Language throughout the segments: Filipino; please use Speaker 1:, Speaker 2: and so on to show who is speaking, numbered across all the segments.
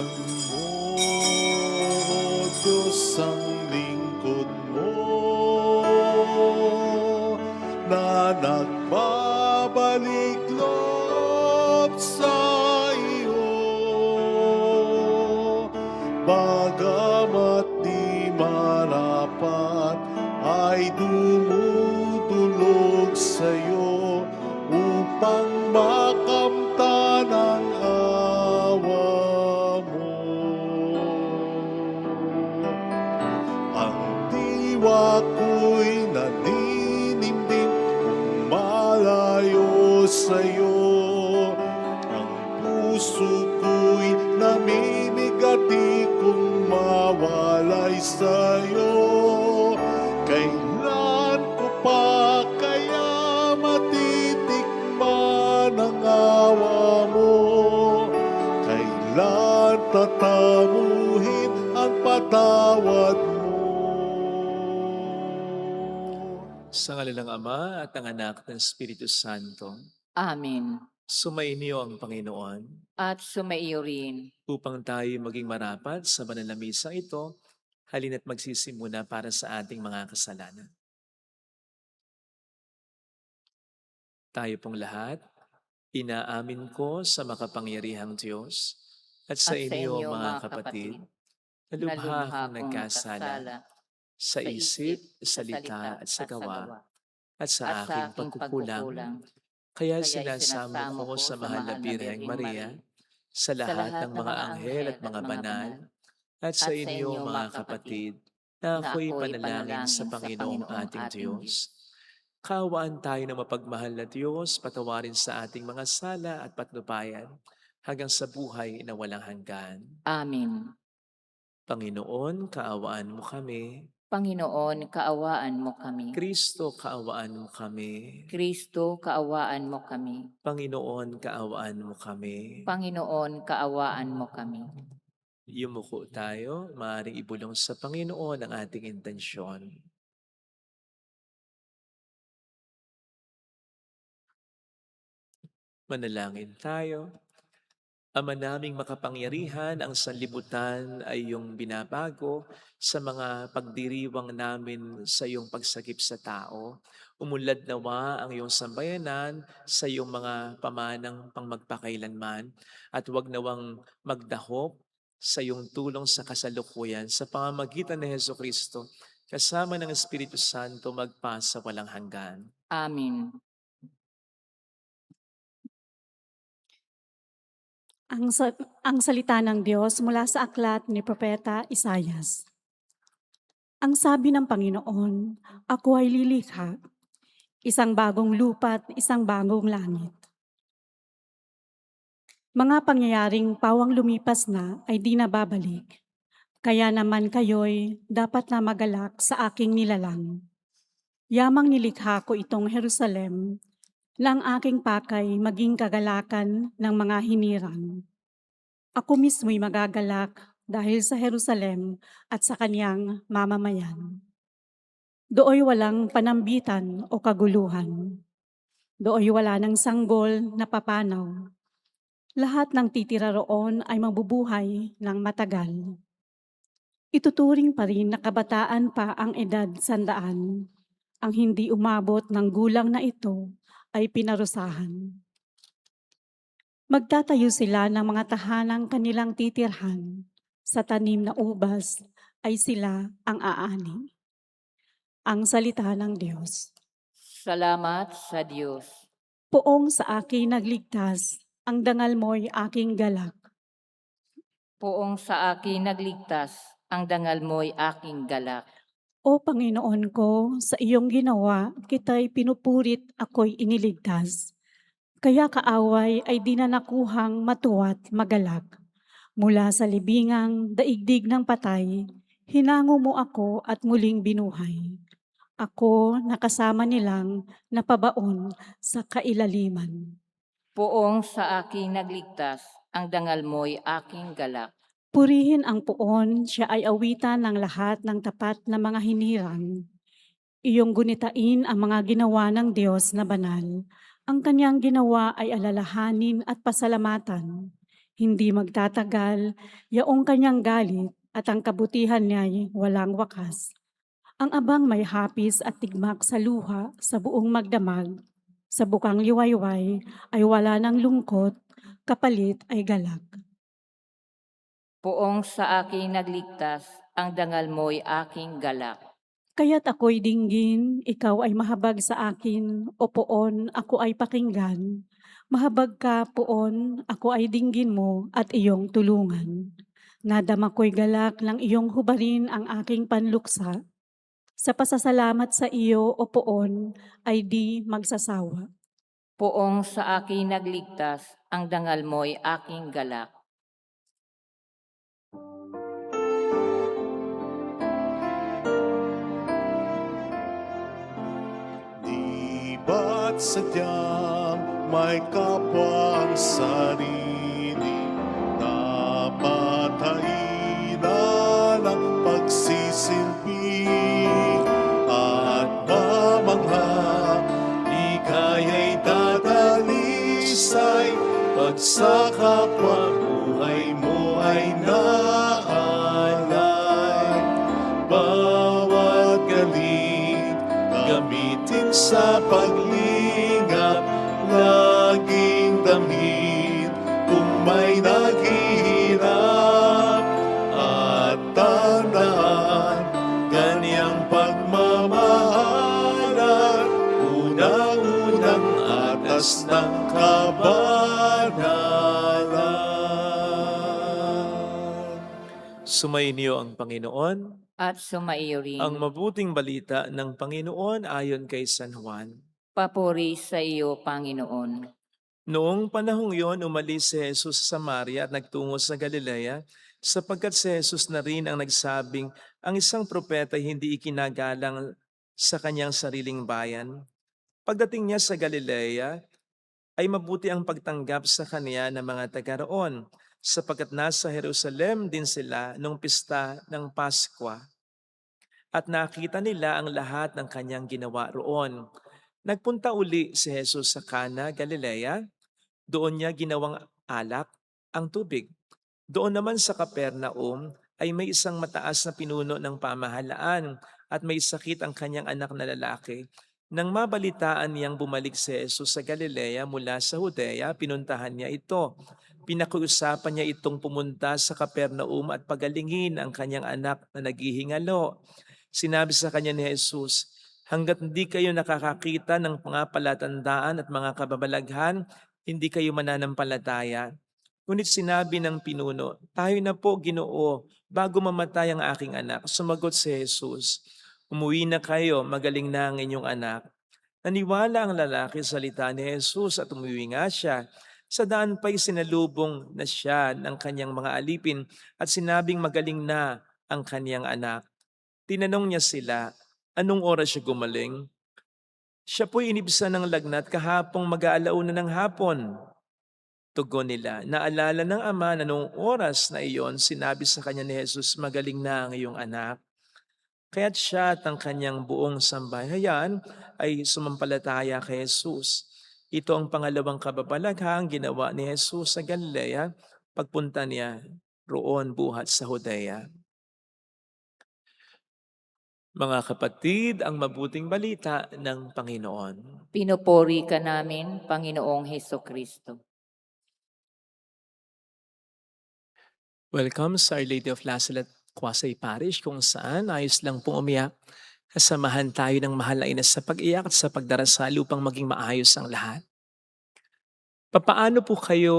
Speaker 1: mo, O Diyos, ang lingkod mo, na nagbabalik loob sa iyo. Bagamat di marapat, ay dumudulog sa'yo upang makamtan ang awa mo. Ang diwa ko'y naninimdim kung malayo sa'yo. Ang puso ko'y namimigati kung mawalay sa'yo. Kailan ko pa kaya matitikman ang awa mo? Kailan tatamuhin ang patawad mo?
Speaker 2: Sa ngala ng Ama at ng Anak at ng Espiritu Santo,
Speaker 3: Amen.
Speaker 2: sumainyo ang Panginoon
Speaker 3: At sumaiyo rin.
Speaker 2: upang tayo maging marapat sa banal na misang ito. Halina't magsisimula para sa ating mga kasalanan. Tayo pong lahat, inaamin ko sa makapangyarihang Diyos at sa inyo mga kapatid, na lubha akong nagkasala sa isip, salita at sa gawa at sa aking pagkukulang. Kaya sinasamo ko sa mahal na Birheng Maria, sa lahat ng mga anghel at mga banal, at sa inyo mga kapatid, na ako'y panalangin sa Panginoong ating Diyos. Kaawaan tayo ng mapagmahal na Diyos, patawarin sa ating mga sala at patnubayan hanggang sa buhay na walang hanggan.
Speaker 3: Amen.
Speaker 2: Panginoon, kaawaan mo kami.
Speaker 3: Panginoon, kaawaan mo kami.
Speaker 2: Kristo, kaawaan mo kami.
Speaker 3: Kristo, kaawaan mo kami.
Speaker 2: Panginoon, kaawaan mo kami.
Speaker 3: Panginoon, kaawaan mo kami.
Speaker 2: Yumuko tayo, maaaring ibulong sa Panginoon ang ating intensyon. Manalangin tayo. Ama naming makapangyarihan, ang sanlibutan ay iyong binabago sa mga pagdiriwang namin sa iyong pagsakip sa tao. Umunlad nawa ang iyong sambayanan sa iyong mga pamanang pangmagpakailanman at huwag nawang magdahop sa iyong tulong sa kasalukuyan sa pamamagitan ni Jesucristo kasama ng Espiritu Santo magpa sa walang hanggan.
Speaker 3: Amen.
Speaker 4: Ang salita ng Diyos mula sa aklat ni Propeta Isaias. Ang sabi ng Panginoon, ako ay lilikha, isang bagong lupa at isang bagong langit. Mga pangyayaring pawang lumipas na ay di na babalik. Kaya naman kayo'y dapat na magalak sa aking nilalang. Yamang nilikha ko itong Jerusalem, lang aking pakay maging kagalakan ng mga hinirang. Ako mismo'y magagalak dahil sa Jerusalem at sa kanyang mamamayan. Dooy walang panambitan o kaguluhan. Dooy wala ng sanggol na papanaw. Lahat ng titira roon ay mabubuhay ng matagal. Ituturing pa rin na kabataan pa ang edad 100. Ang hindi umabot ng gulang na ito ay pinarusahan. Magtatayo sila ng mga tahanang kanilang titirhan. Sa tanim na ubas ay sila ang aani. Ang salita ng Diyos.
Speaker 3: Salamat sa Diyos.
Speaker 4: Poong sa akin nagligtas, ang dangal mo'y aking galak.
Speaker 3: Poong sa akin nagligtas, ang dangal mo'y aking galak.
Speaker 4: O Panginoon ko, sa iyong ginawa, kita'y pinupurit, ako'y iniligtas. Kaya kaaway ay di na nakuhang matuwa't magalak. Mula sa libingang daigdig ng patay, hinango mo ako at muling binuhay. Ako nakasama nilang napabaon sa kailaliman.
Speaker 3: Poong sa akin nagligtas, ang dangal mo'y aking galak.
Speaker 4: Purihin ang puon, siya ay awitan ng lahat ng tapat na mga hinirang. Iyong gunitain ang mga ginawa ng Diyos na banal. Ang kanyang ginawa ay alalahanin at pasalamatan. Hindi magtatagal, yaong kanyang galit at ang kabutihan niya'y walang wakas. Ang abang may hapis at tigmak sa luha sa buong magdamag. Sa bukang liwayway ay wala ng lungkot, kapalit ay galak.
Speaker 3: Poong sa aking nagligtas, ang dangal mo'y aking galak.
Speaker 4: Kaya't ako'y dinggin, ikaw ay mahabag sa akin, o poon, ako ay pakinggan. Mahabag ka, poon, ako ay dinggin mo at iyong tulungan. Nadama ko'y galak ng iyong hubarin ang aking panluksa. Sa pasasalamat sa iyo, o poon, ay di magsasawa.
Speaker 3: Poong sa aking nagligtas, ang dangal mo'y aking galak.
Speaker 1: Di ba't sadyang may kapwa ang sarili na matayin ng pagsisilbi at mamangha di kaya'y dadalisay pag sa kapwa buhay mo ay naalay. Bawat galing gamitin sa paglingap, laging damhin kung may naghihirap. At tandaan, ganyang pagmamahalan, unang-unang atas ng kabanalan.
Speaker 2: Sumainyo ang Panginoon.
Speaker 3: At sumaiyo rin.
Speaker 2: Ang mabuting balita ng Panginoon ayon kay San Juan.
Speaker 3: Papuri sa iyo, Panginoon.
Speaker 2: Noong panahong yon, umalis si Jesus sa Samaria at nagtungo sa Galilea, sapagkat si Jesus na rin ang nagsabing ang isang propeta ay hindi ikinagalang sa kanyang sariling bayan. Pagdating niya sa Galilea, ay mabuti ang pagtanggap sa kanya ng mga taga roon, sapagkat nasa Jerusalem din sila nung pista ng Paskwa. At nakita nila ang lahat ng kanyang ginawa roon. Nagpunta uli si Jesus sa Cana, Galilea. Doon niya ginawang alak ang tubig. Doon naman sa Capernaum ay may isang mataas na pinuno ng pamahalaan at may sakit ang kanyang anak na lalaki. Nang mabalitaan niyang bumalik si Jesus sa Galilea mula sa Judea, pinuntahan niya ito. Pinakiusapan niya itong pumunta sa Capernaum at pagalingin ang kanyang anak na naghihingalo. Sinabi sa kanya ni Jesus, hanggat hindi kayo nakakakita ng mga palatandaan at mga kababalaghan, hindi kayo mananampalataya. Ngunit sinabi ng pinuno, tayo na po, Ginoo, bago mamatay ang aking anak. Sumagot si Jesus, umuwi na kayo, magaling na ang inyong anak. Naniwala ang lalaki sa salita ni Jesus at umuwi nga siya. Sa daan pa'y sinalubong na siya ng kanyang mga alipin at sinabing magaling na ang kanyang anak. Tinanong niya sila, anong oras siya gumaling? Siya po'y inibsan ng lagnat kahapong mag-aalauna ng hapon. Tugon nila, naalala ng ama na noong oras na iyon, sinabi sa kanya ni Jesus, magaling na ang iyong anak. Kaya't siya at ang kanyang buong sambahayan ay sumampalataya kay Jesus. Ito ang pangalawang kababalaghang ginawa ni Jesus sa Galilea, pagpunta niya roon buhat sa Judea. Mga kapatid, ang mabuting balita ng Panginoon.
Speaker 3: Pinupuri ka namin, Panginoong Hesukristo.
Speaker 2: Welcome sa Our Lady of Lasalle Quasay Parish kung saan ayos lang pong umiyak. Kasamahan tayo ng mahal na ina sa pag-iyak at sa pagdarasal upang maging maayos ang lahat. Papaano po kayo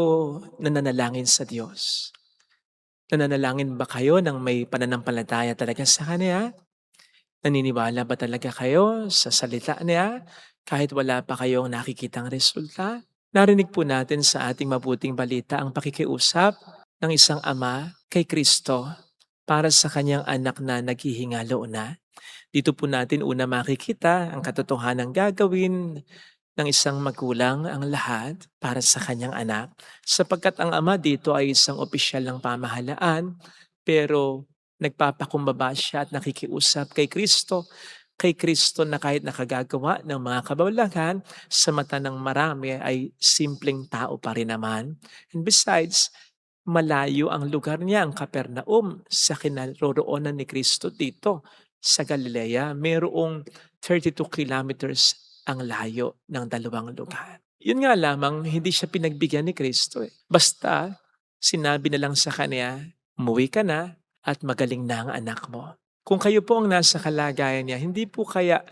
Speaker 2: nananalangin sa Diyos? Nananalangin ba kayo ng may pananampalataya talaga sa Kanya? Naniniwala ba talaga kayo sa salita niya kahit wala pa kayong nakikitang resulta? Narinig po natin sa ating mabuting balita ang pakikiusap ng isang ama kay Kristo para sa kanyang anak na naghihingalo na. Dito po natin una makikita ang katotohanan gagawin ng isang magulang ang lahat para sa kanyang anak. Sapagkat ang ama dito ay isang opisyal ng pamahalaan pero nagpapakumbaba siya at nakikiusap kay Kristo na kahit nakagagawa ng mga kababalaghan sa mata ng marami ay simpleng tao pa rin naman. And besides, malayo ang lugar niya, ang Capernaum, sa kinaroroonan ni Kristo dito sa Galilea. Mayroong 32 kilometers ang layo ng dalawang lugar. Yun nga lamang, hindi siya pinagbigyan ni Kristo eh. Basta, sinabi na lang sa kanya, umuwi ka na at magaling na ang anak mo. Kung kayo po ang nasa kalagayan niya, hindi po kaya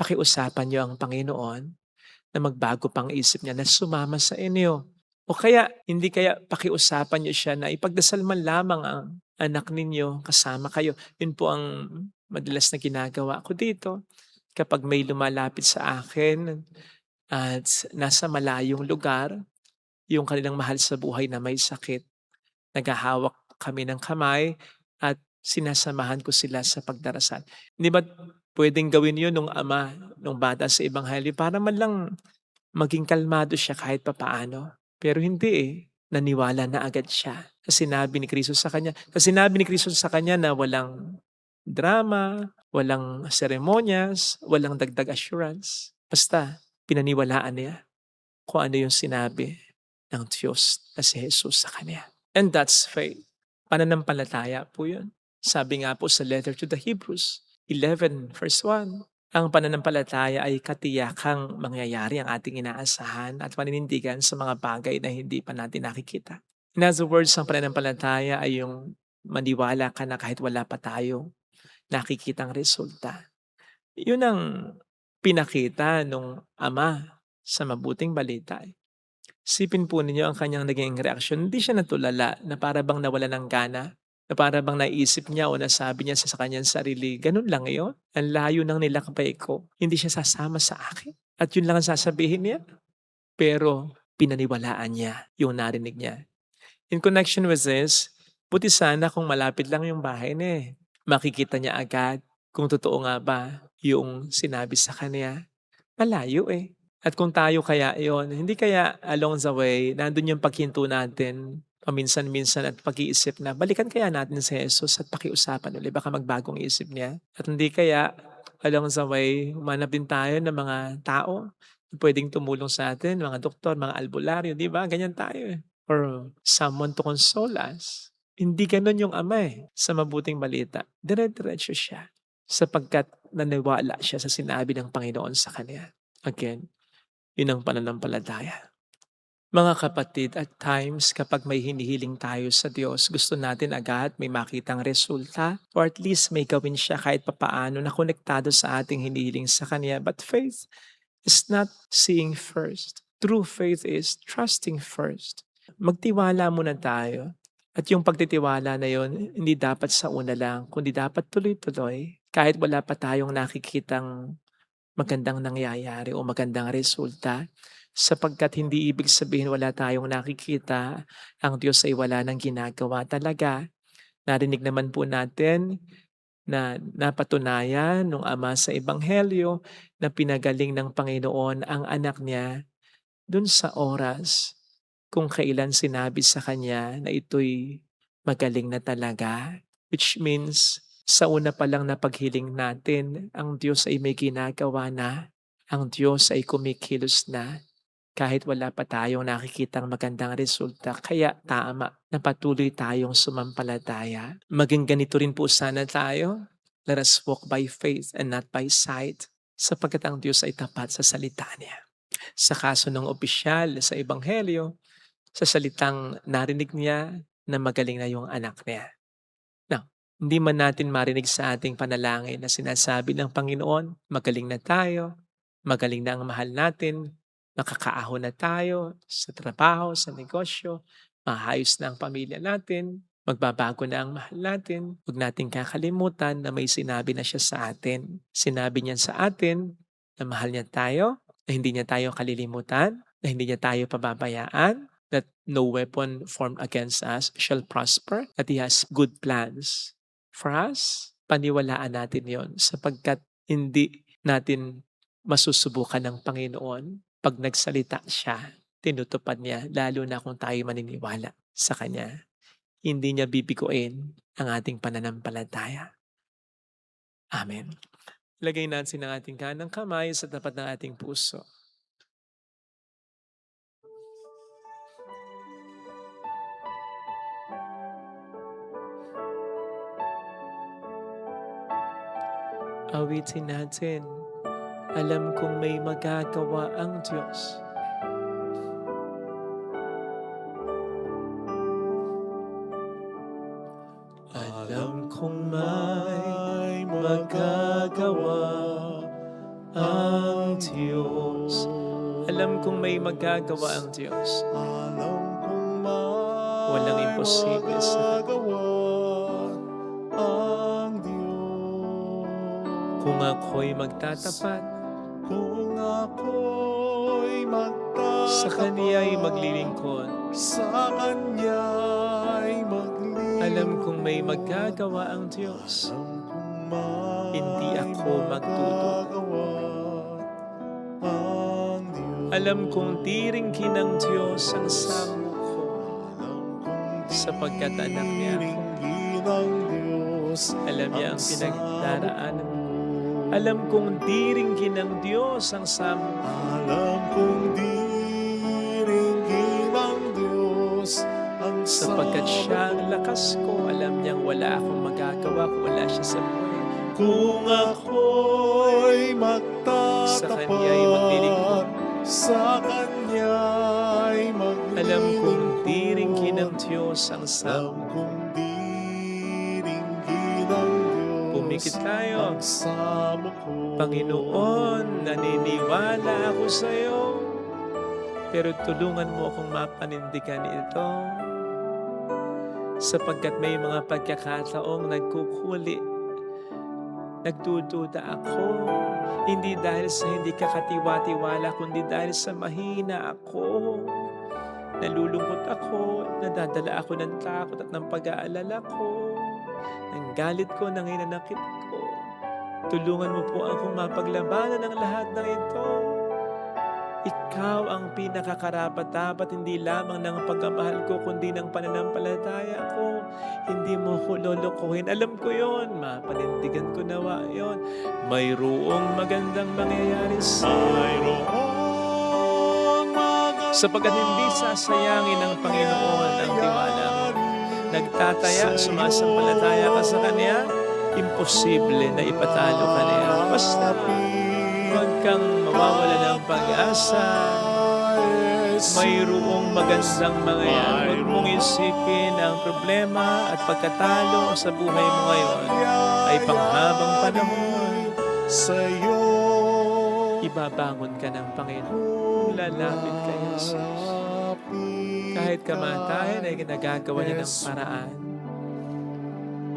Speaker 2: pakiusapan niyo ang Panginoon na magbago pang isip niya na sumama sa inyo. O kaya, hindi kaya pakiusapan niyo siya na ipagdasal man lamang ang anak ninyo kasama kayo. Yun po ang madalas na ginagawa ko dito. Kapag may lumalapit sa akin at nasa malayong lugar, yung kanilang mahal sa buhay na may sakit, naghahawak kami ng kamay at sinasamahan ko sila sa pagdarasal. Hindi ba pwedeng gawin yun nung ama, nung bata sa Ebanghelyo para man lang maging kalmado siya kahit papaano? Pero hindi eh. Naniwala na agad siya. Kasi sinabi ni Kristo sa kanya, na walang drama, walang seremonyas, walang dagdag assurance. Basta, pinaniwalaan niya kung ano yung sinabi ng Diyos na si Jesus sa kanya. And that's faith. Pananampalataya po yun. Sabi nga po sa letter to the Hebrews, 11 verse 1, ang pananampalataya ay katiyakang mangyayari ang ating inaasahan at paninindigan sa mga bagay na hindi pa natin nakikita. In other words, ang pananampalataya ay yung maniwala ka na kahit wala pa tayo nakikitang resulta. Yun ang pinakita nung ama sa mabuting balita. Sipin po ninyo ang kanyang naging reaksyon. Hindi siya natulala na para bang nawala ng gana, na para bang naisip niya o nasabi niya sa kanyang sarili, ganun lang yun. Ang layo ng nilakbay ko. Hindi siya sasama sa akin. At yun lang ang sasabihin niya. Pero pinaniwalaan niya yung narinig niya. In connection with this, buti sana kung malapit lang yung bahay niya eh. Makikita niya agad kung totoo nga ba yung sinabi sa kanya. Malayo eh. At kung tayo kaya yon, hindi kaya along the way, nandun yung paghinto natin, paminsan-minsan at pag-iisip na, balikan kaya natin si Jesus at pakiusapan ulit, baka magbagong isip niya. At hindi kaya along the way, humanap din tayo ng mga tao na pwedeng tumulong sa atin, mga doktor, mga albularyo, di ba? Ganyan tayo eh. Or someone to console us. Hindi ganun yung ama eh, sa mabuting balita. Dire-diretso siya sapagkat naniwala siya sa sinabi ng Panginoon sa kanya. Again, yun ang pananampalataya. Mga kapatid, at times kapag may hinihiling tayo sa Diyos, gusto natin agad may makitang resulta or at least may gawin siya kahit papaano na konektado sa ating hinihiling sa Kanya. But faith is not seeing first. True faith is trusting first. Magtiwala muna tayo. At yung pagtitiwala na yon, hindi dapat sa una lang, kundi dapat tuloy-tuloy. Kahit wala pa tayong nakikitang magandang nangyayari o magandang resulta, sapagkat hindi ibig sabihin wala tayong nakikita, ang Diyos ay wala nang ginagawa talaga. Narinig naman po natin na napatunayan nung ama sa Ebanghelyo na pinagaling ng Panginoon ang anak niya dun sa oras kung kailan sinabi sa kanya na ito'y magaling na talaga. Which means, sa una pa lang na paghiling natin, ang Diyos ay may ginagawa na. Ang Diyos ay kumikilos na kahit wala pa tayong nakikitang magandang resulta. Kaya tama na patuloy tayong sumampalataya. Maging ganito rin po sana tayo. Let us walk by faith and not by sight, sapagkat ang Diyos ay tapat sa salita niya. Sa kaso ng opisyal sa Ebanghelyo, sa salitang narinig niya na magaling na yung anak niya. Now, hindi man natin marinig sa ating panalangin na sinasabi ng Panginoon, magaling na tayo, magaling na ang mahal natin, makakaahon na tayo sa trabaho, sa negosyo, maayos na ang pamilya natin, magbabago na ang mahal natin. Huwag nating kakalimutan na may sinabi na siya sa atin. Sinabi niya sa atin na mahal niya tayo, na hindi niya tayo kalilimutan, na hindi niya tayo pababayaan, that no weapon formed against us shall prosper, that He has good plans for us. Paniwalaan natin yon sapagkat hindi natin masusubukan ng Panginoon. Pag nagsalita siya, tinutupad niya, lalo na kung tayo maniniwala sa Kanya. Hindi niya bibiguin ang ating pananampalataya. Amen. Lagay natin ang ating kanang kamay sa tapat ng ating puso. Awitin natin. Alam kong may magagawa ang Diyos. Alam kong may magagawa ang Diyos. Alam kong may magagawa ang Diyos.
Speaker 1: Alam kong
Speaker 2: Walang
Speaker 1: may
Speaker 2: imposible sa
Speaker 1: magagawa ang Diyos.
Speaker 2: Kung ako'y magtatapat,
Speaker 1: Kung ako'y magtatapat
Speaker 2: sa Kaniya'y maglilingkod.
Speaker 1: sa Kanya'y maglilingkod.
Speaker 2: Alam kong may magagawa ang Diyos.
Speaker 1: Alam kong may
Speaker 2: Hindi ako magdududa.
Speaker 1: magagawa ang Diyos.
Speaker 2: Alam kong diringgin ng Diyos ang samo ko,
Speaker 1: Alam kong
Speaker 2: sapagkat anak niya ako.
Speaker 1: diringgin ng Diyos
Speaker 2: Alam niya ang
Speaker 1: ang
Speaker 2: pinagdaraanan ko.
Speaker 1: samo ko.
Speaker 2: Alam kong diringgin ng Diyos ang samo ko.
Speaker 1: Alam kong diringgin ng Diyos ang
Speaker 2: Sapagkat siya ang
Speaker 1: samo ko.
Speaker 2: lakas ko, alam niyang wala akong magagawa kung wala siya sa buhay.
Speaker 1: Kung ako'y
Speaker 2: Sa Kaniya'y maglilingkod.
Speaker 1: magtatapat sa Kanya'y maglilingkod.
Speaker 2: Alam kong diringgin ng Diyos ang
Speaker 1: Alam
Speaker 2: samo ko.
Speaker 1: kong diringgin ng Diyos
Speaker 2: Pumikit tayo.
Speaker 1: ang samo ko.
Speaker 2: Panginoon, naniniwala ako sa iyo. Pero tulungan mo akong mapanindigan ito. Sapagkat may mga pagkakataong nagkukuli. Nagdududa ako. Hindi dahil sa hindi kakatiwa-tiwala, kundi dahil sa mahina ako. Nalulungkot ako, nadadala ako ng takot at ng pag-aalala ko. Ng galit ko, ng hinanakit ko. Tulungan mo po akong mapaglabanan ng lahat ng ito. Ikaw ang pinakakarapat-dapat, hindi lamang ng pagmamahal ko, kundi ng pananampalataya ko. Hindi mo ko lolokohin. Alam ko yon, mapanindigan ko nawa yon. Mayroong magandang mangyayari sa
Speaker 1: Mayroong magandang
Speaker 2: sapagkat hindi sasayangin ng Panginoon ang tiwala mo. Nagtataya, sumasampalataya ka sa Kanya, imposible na ipatalo ka niya. Basta huwag kang mawawala ng pag-asa. Mayroong magandang mangyayari. Huwag mong isipin ang problema at pagkatalo sa buhay mo ngayon ay panghabang panahon.
Speaker 1: sa'yo.
Speaker 2: Ibabangon ka ng Panginoon. Lalapit ka, Jesus. Kahit kamatayan ay nagagawa niya ng paraan.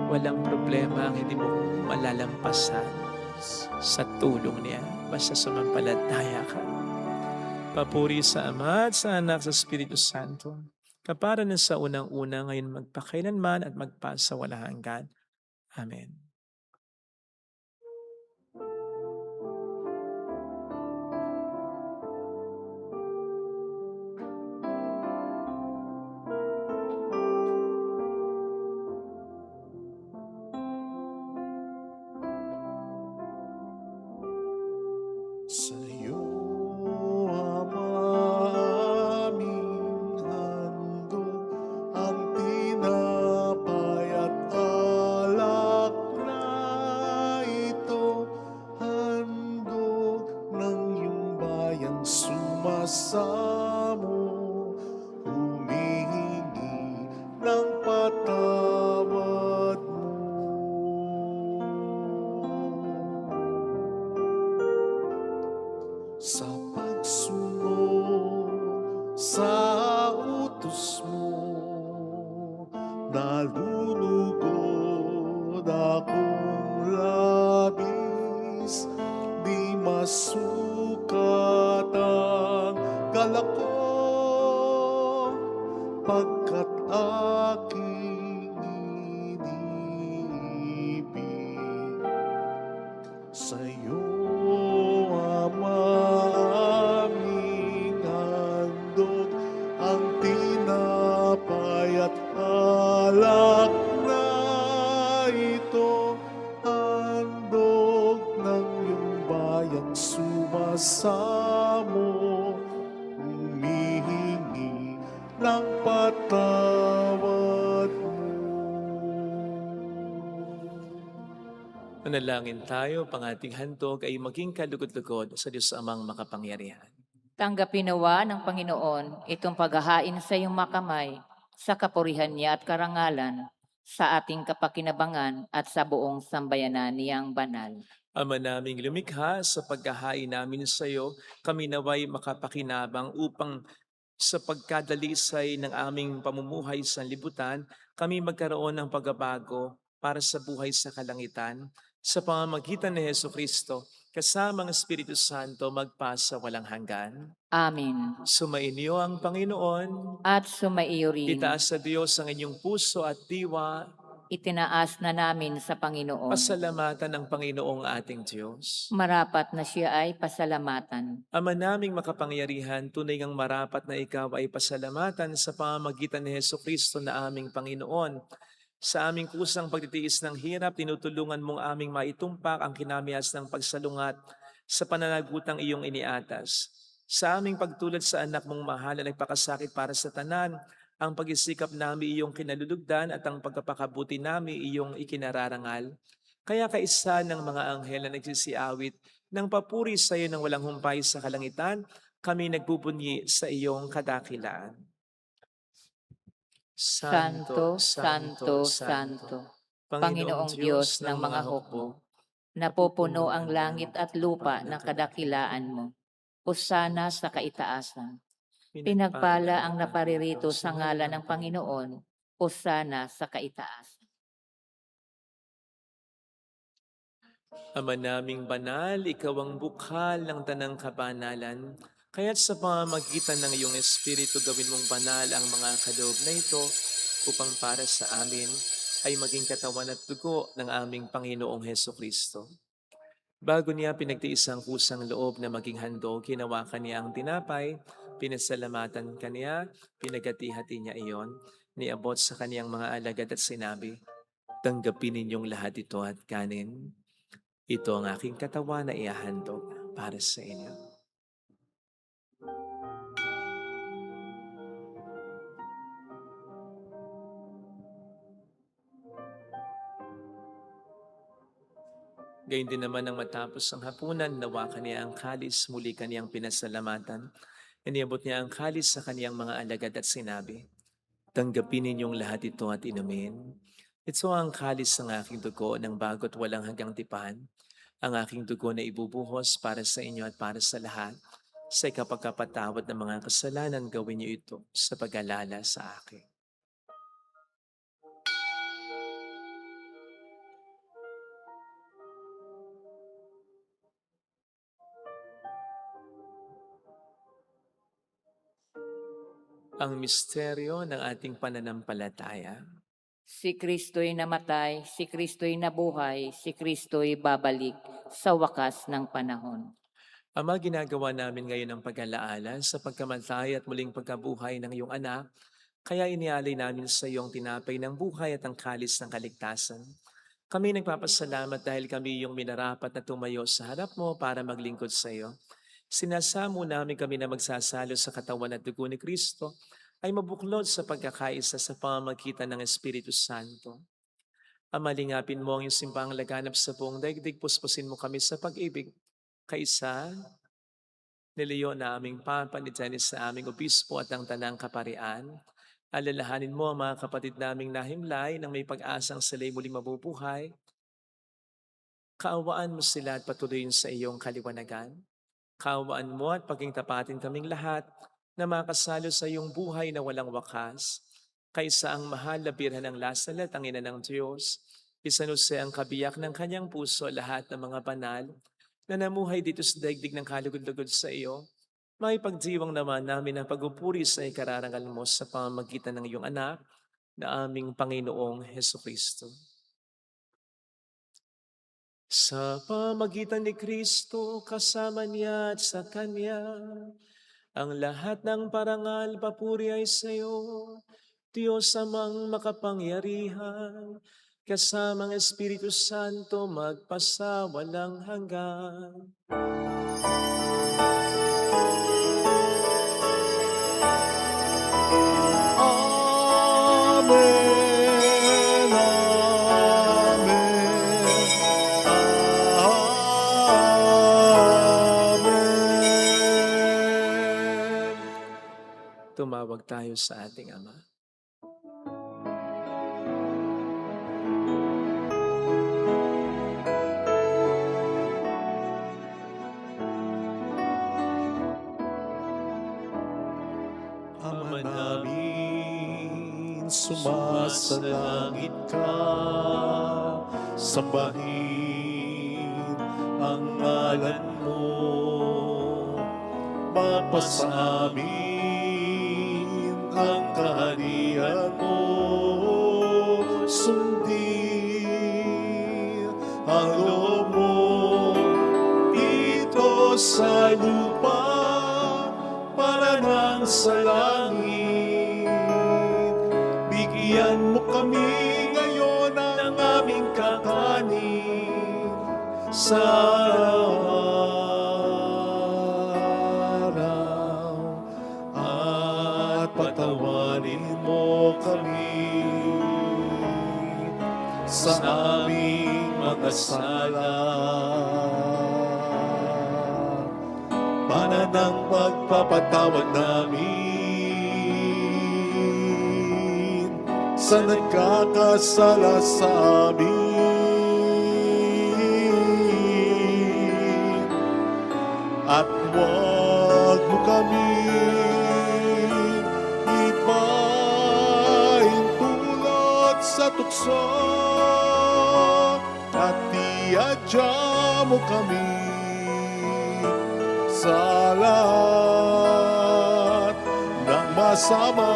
Speaker 2: Walang problema ang hindi mo malalampasan sa tulong niya. Basta sumampalataya ka. Papuri sa Ama at sa Anak sa Espiritu Santo. Kapara na sa unang-una ngayon magpakailanman at magpasawalang hanggan. Amen.
Speaker 1: Sa'yo, Ama, aming handog ang tinapay at alak na ito. Handog ng iyong bayang sumasamo, humihingi ng patawad mo. Sa pagsunod sa utos mo, nalulugod akong labis. Di masukat ang galak ko, pagkat aking iniibig. Sa'yo, Ama, aming handog ang tinapay at alak na ito. Handog ng iyong bayang sumasamo, humihingi ng patawad mo.
Speaker 2: Manalangin tayo, pang ating handog ay maging kalugod-lugod sa Diyos Amang makapangyarihan.
Speaker 3: Tanggapin nawa ng Panginoon itong paghahain sa iyong makamay sa kapurihan niya at karangalan sa ating kapakinabangan at sa buong sambayanan niyang banal.
Speaker 2: Ama naming lumikha, sa paghahain namin sa iyo, kami naway makapakinabang upang sa pagkadalisay ng aming pamumuhay sa libutan, kami magkaroon ng pagbabago para sa buhay sa kalangitan, sa pamamagitan ni Hesu Kristo, kasama ng Espiritu Santo magpasa walang hanggan.
Speaker 3: Amen.
Speaker 2: Sumainyo ang Panginoon,
Speaker 3: At sumaiyo rin,
Speaker 2: itaas sa Diyos ang inyong puso at diwa,
Speaker 3: itinaas na namin sa Panginoon.
Speaker 2: pasalamatan ng Panginoong ating Diyos.
Speaker 3: Marapat na siya ay pasalamatan.
Speaker 2: Ama naming makapangyarihan, tunay ngang marapat na ikaw ay pasalamatan sa pamamagitan ni Hesu Kristo na aming Panginoon. Sa aming kusang pagtitiis ng hirap, tinutulungan mong aming maitumpak ang kinamihas ng pagsalungat sa pananagutang iyong iniatas. Sa aming pagtulad sa anak mong mahal na nagpakasakit para sa tanan, ang pag-isikap namin iyong kinalulugdan at ang pagkapakabuti namin iyong ikinararangal. Kaya kaisa ng mga anghel na nagsisiawit ng papuri sa iyo ng walang humpay sa kalangitan, kami nagbubunyi sa iyong kadakilaan.
Speaker 3: Santo, Santo, Santo, Panginoong Diyos ng mga hukbo, napupuno ang langit at lupa ng kadakilaan mo. Hosana sa kaitaasan. Pinagpala ang naparirito sa ngalan ng Panginoon. Hosana sa kaitaasan.
Speaker 2: Ama naming banal, ikaw ang bukhal ng tanang kabanalan, kaya't sa pamamagitan ng iyong Espiritu gawin mong banal ang mga kaloob na ito upang para sa amin ay maging katawan at dugo ng aming Panginoong Hesu Kristo. Bago niya pinagtiis ang kusang loob na maging handog, hinawakan niya ang tinapay, pinasalamatan kaniya, pinagati-hati niya iyon, niabot sa kaniyang mga alagad at sinabi, "Tanggapin ninyong lahat ito at kanin. Ito ang aking katawan na ihahandog para sa inyo." Gayun din naman nang matapos ang hapunan, nawakan niya ang kalis, muli kaniyang pinasalamatan. Iniabot niya ang kalis sa kaniyang mga alagad at sinabi, "Tanggapin ninyong lahat ito at inumin. Ito ang kalis ng aking dugo ng bago't walang hanggang tipan, ang aking dugo na ibubuhos para sa inyo at para sa lahat. Sa ikapagkapatawad ng mga kasalanan, gawin niyo ito sa pag-alala sa akin." Ang misteryo ng ating pananampalataya.
Speaker 3: Si Kristo'y namatay, si Kristo'y nabuhay, si Kristo'y babalik sa wakas ng panahon.
Speaker 2: Ama, ginagawa namin ngayon ang pag-alaala sa pagkamatay at muling pagkabuhay ng iyong anak, kaya inialay namin sa iyong tinapay ng buhay at ang kalis ng kaligtasan. Kami nagpapasalamat dahil kami iyong minarapat na tumayo sa harap mo para maglingkod sa iyo. Sinasamo namin kami na magsasalo sa katawan at dugo ni Kristo ay mabuklod sa pagkakaisa sa pamamagitan ng Espiritu Santo. Ama, lingapin mo ang iyong simbahang laganap sa buong daigdig, puspusin mo kami sa pag-ibig. Kaisa, niliyo na aming Papa ni Dennis sa aming obispo at ang tanang kaparian. Alalahanin mo ang mga kapatid naming nahimlay nang may pag-asang sila'y muling mabubuhay. Kaawaan mo sila at patuloyin sa iyong kaliwanagan. Kaawaan mo at paging tapatin kaming lahat na makasalo sa iyong buhay na walang wakas. Kaisa ang mahal na birhen ng Lasalet, ang ina ng Diyos, isanuse ang kabiyak ng kanyang puso lahat ng mga banal na namuhay dito sa daigdig ng kalugod-lugod sa iyo. May pagdiwang naman namin ang pagpupuri sa ikararangal mo sa pamamagitan ng iyong anak na aming Panginoong Hesu Kristo. Sa pamamagitan ni Kristo, kasama niya at sa Kanya, ang lahat ng parangal, papuri ay sa iyo, Diyos Amang makapangyarihan, kasamang Espiritu Santo magpasawalang hanggan.
Speaker 1: Amen, Amen,
Speaker 2: Tumawag tayo sa ating Ama.
Speaker 1: Ama namin, sumasalangit ka, sambahin ang ngalan mo, mapasa amin ang kaharian mo, sundin ang loob mo dito sa lupa para nang sa langit. Bigyan mo kami ngayon ng aming kakanin sa araw, at patawarin mo kami sa aming mga sala, para ng pagpapatawad namin sa nagkakasala sa amin. At huwag mo kami ipahintulot sa tukso, at iadya mo kami sa lahat ng masama.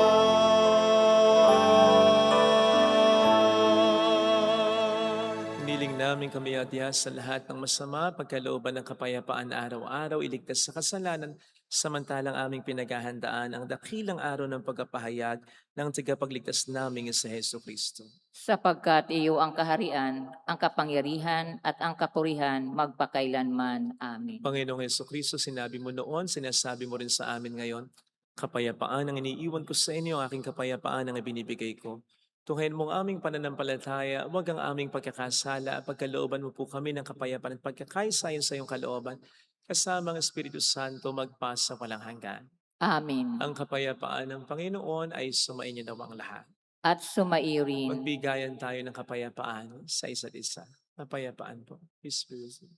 Speaker 2: Hiniling namin kami adya sa lahat ng masama, pagkalooban ng kapayapaan araw-araw, iligtas sa kasalanan, samantalang aming pinaghahandaan ang dakilang araw ng pagpapahayag ng tagapagligtas naming sa Hesus Kristo.
Speaker 3: Sapagkat iyo ang kaharian, ang kapangyarihan at ang kapurihan magpakailanman. Amen.
Speaker 2: Panginoong Hesus Kristo, sinabi mo noon, sinasabi mo rin sa amin ngayon, kapayapaan ang iniiwan ko sa inyo, aking kapayapaan ang ibinibigay ko. Tunghayin mo ang aming pananampalataya, huwag ang aming pagkakasala, pagkalooban mo po kami ng kapayapaan at pagkakaisayon sa iyong kalooban, kasama ang Espiritu Santo magpasa walang hanggan.
Speaker 3: Amen.
Speaker 2: Ang kapayapaan ng Panginoon ay sumainyo daw ang lahat.
Speaker 3: At sumaiyo rin.
Speaker 2: Magbigayan tayo ng kapayapaan sa isa't isa. Kapayapaan po. Peace be with you.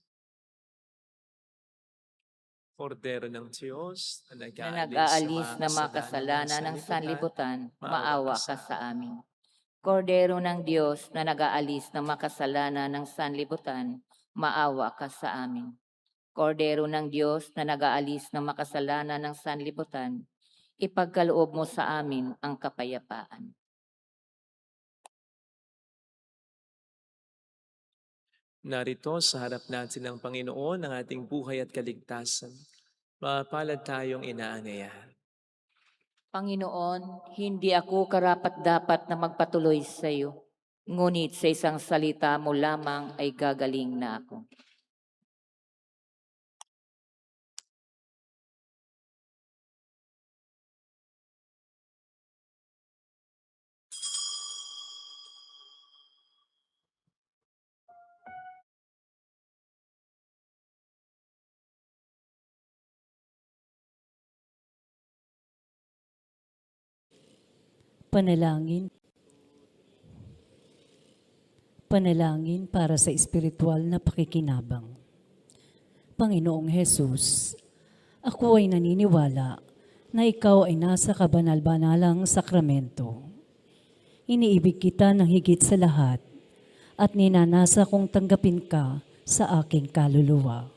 Speaker 2: Kordero ng Diyos na
Speaker 3: Na nag-aalis na mga kasalanan ng sanlibutan, maawa ka sa amin. Kordero ng Diyos na nag-aalis ng mga kasalanan ng sanlibutan, maawa ka sa amin. Kordero ng Diyos na nag-aalis ng mga kasalanan ng sanlibutan, ipagkaloob mo sa amin ang kapayapaan.
Speaker 2: Narito sa harap natin ng Panginoon ang ating buhay at kaligtasan. Mapalad tayong inaanyayahan.
Speaker 3: Panginoon, hindi ako karapat-dapat na magpatuloy sa iyo, ngunit sa isang salita mo lamang ay gagaling na ako.
Speaker 5: Panalangin. Panalangin para sa espiritual na pakikinabang. Panginoong Hesus, ako ay naniniwala na ikaw ay nasa kabanal-banalang sakramento. Iniibig kita ng higit sa lahat at ninanasa kong tanggapin ka sa aking kaluluwa.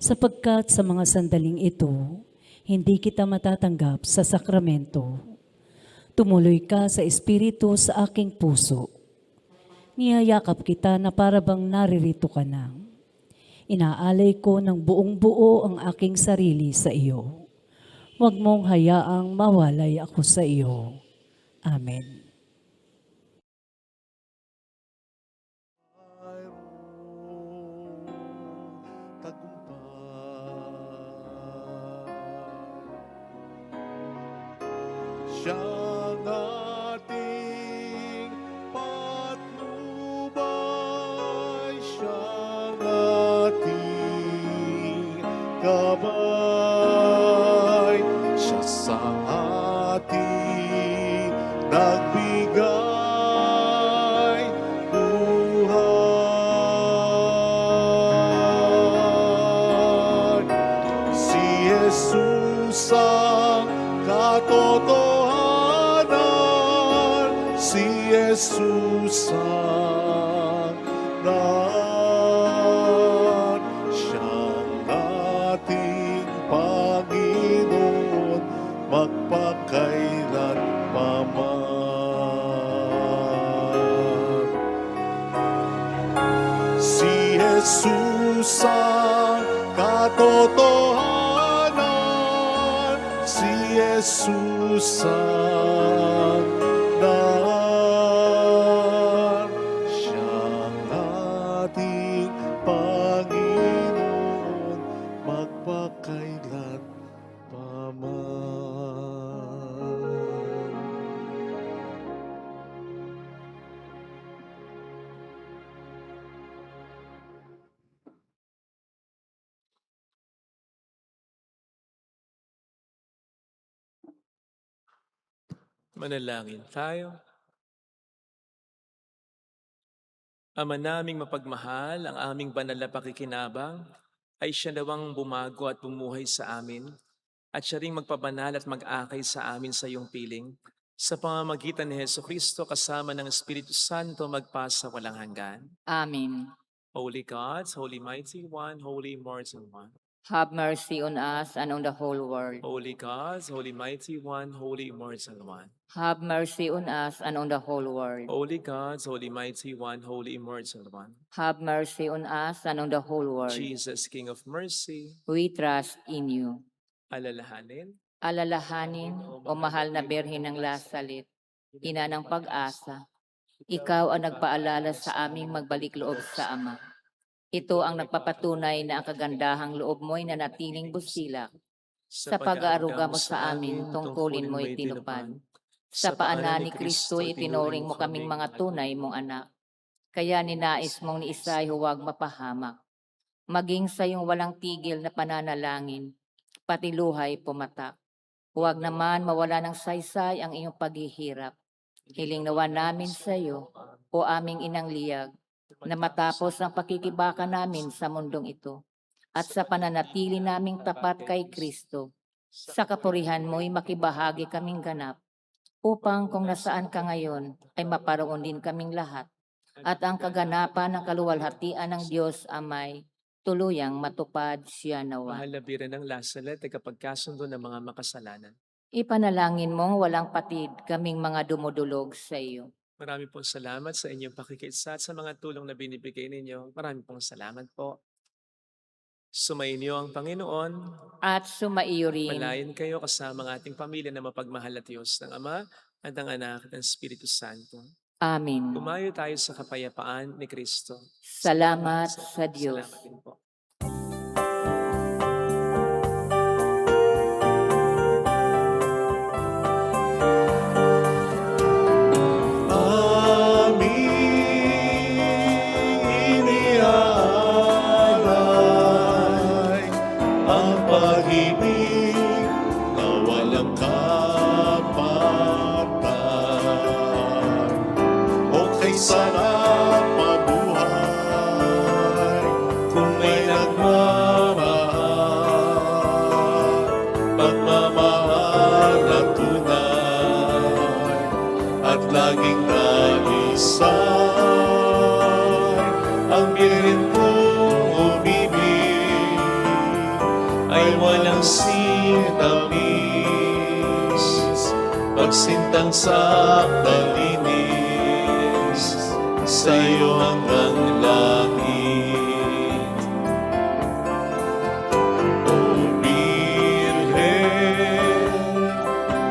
Speaker 5: Sapagkat sa mga sandaling ito, hindi kita matatanggap sa sakramento. Tumuloy ka sa Espiritu sa aking puso. Niyayakap kita na parabang naririto ka na. Inaalay ko ng buong buo ang aking sarili sa iyo. Huwag mong hayaang mawalay ako sa iyo. Amen.
Speaker 1: Siyang ating patnubay, siyang ating gabay, siya sa Jesus ang daan, siyang ating Panginoon, magpakailan paman. Si Jesus ang katotohanan, si Jesus ang daan, siyang ating Panginoon, magpakailan paman.
Speaker 2: Manalangin tayo. Ama naming mapagmahal, ang aming banal na pakikinabang ay siya nawang bumago at bumuhay sa amin at siya ring magpabanal at mag-akay sa amin sa iyong piling. Sa pamamagitan ni Jesucristo kasama ng Espiritu Santo magpasa walang hanggan.
Speaker 3: Amen.
Speaker 2: Holy God, Holy Mighty One, Holy Immortal One.
Speaker 3: Have mercy on us and on the whole world.
Speaker 2: Holy God, Holy Mighty One, Holy Immortal One.
Speaker 3: Have mercy on us and on the whole world.
Speaker 2: Holy God, Holy Mighty One, Holy Immortal One.
Speaker 3: Have mercy on us and on the whole world.
Speaker 2: Jesus, King of Mercy,
Speaker 3: We trust in you.
Speaker 2: alalahanin,
Speaker 3: Alalahanin, o mahal na Birhen ng Lasalit, ina ng pag-asa, ikaw ang nagpaalala sa aming magbalik loob sa Ama. Ito ang nagpapatunay na ang kagandahang loob mo'y nanatiling busilak. Sa pag-aaruga mo sa amin, tungkulin mo'y tinupad. Sa paanan ni Kristo'y itinuring mo kaming mga tunay mong anak. Kaya ninais mong ni Isay huwag mapahamak. Maging sa iyong walang tigil na pananalangin, pati luhay pumatak. Huwag naman mawala ng saysay ang iyong paghihirap. Hiling nawa namin sa iyo, o aming inang liyag, na matapos ang pakikibaka namin sa mundong ito, at sa pananatili naming tapat kay Kristo, sa kapurihan mo'y makibahagi kaming ganap, upang kung nasaan ka ngayon, ay maparoon din kaming lahat, at ang kaganapan ng kaluwalhatian ng Diyos Amay, tuluyang matupad siya nawa.
Speaker 2: mahal na Birhen ng Lasalet, ay kapagkasundo ng mga makasalanan.
Speaker 3: Ipanalangin mong walang patid kaming mga dumudulog sa iyo.
Speaker 2: Marami pong salamat sa inyong pakikiisa at sa mga tulong na binibigay ninyo. Marami pong salamat po. Sumainyo ang Panginoon.
Speaker 3: At sumaiyo rin.
Speaker 2: Malayan kayo kasama ang ating pamilya na mapagmahal na Diyos ng Ama at ng Anak at ng Espiritu Santo.
Speaker 3: Amen.
Speaker 2: Umayo tayo sa kapayapaan ni Kristo.
Speaker 3: Salamat sa Diyos.
Speaker 2: Salamat din po.
Speaker 1: Aming iniaalay ang pag-ibig na walang kapatan. O kay sarap mabuhay kung may nagmamahal, pagmamahal na tunay at laging naisay. Ang Birhen kong umibig ay walang sintamis, pagsintang sakdalinis sa'yo hanggang langit. O Birhen,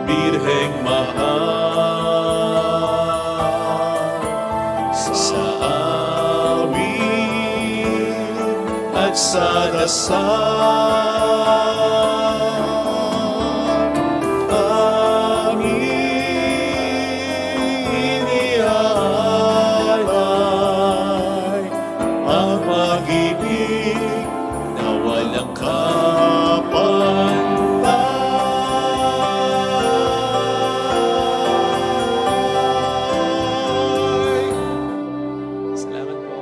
Speaker 1: Birheng mahal, sa awit at sa dasal, aming iniaalay ang pag-ibig na walang kapantay.
Speaker 2: Salamat po.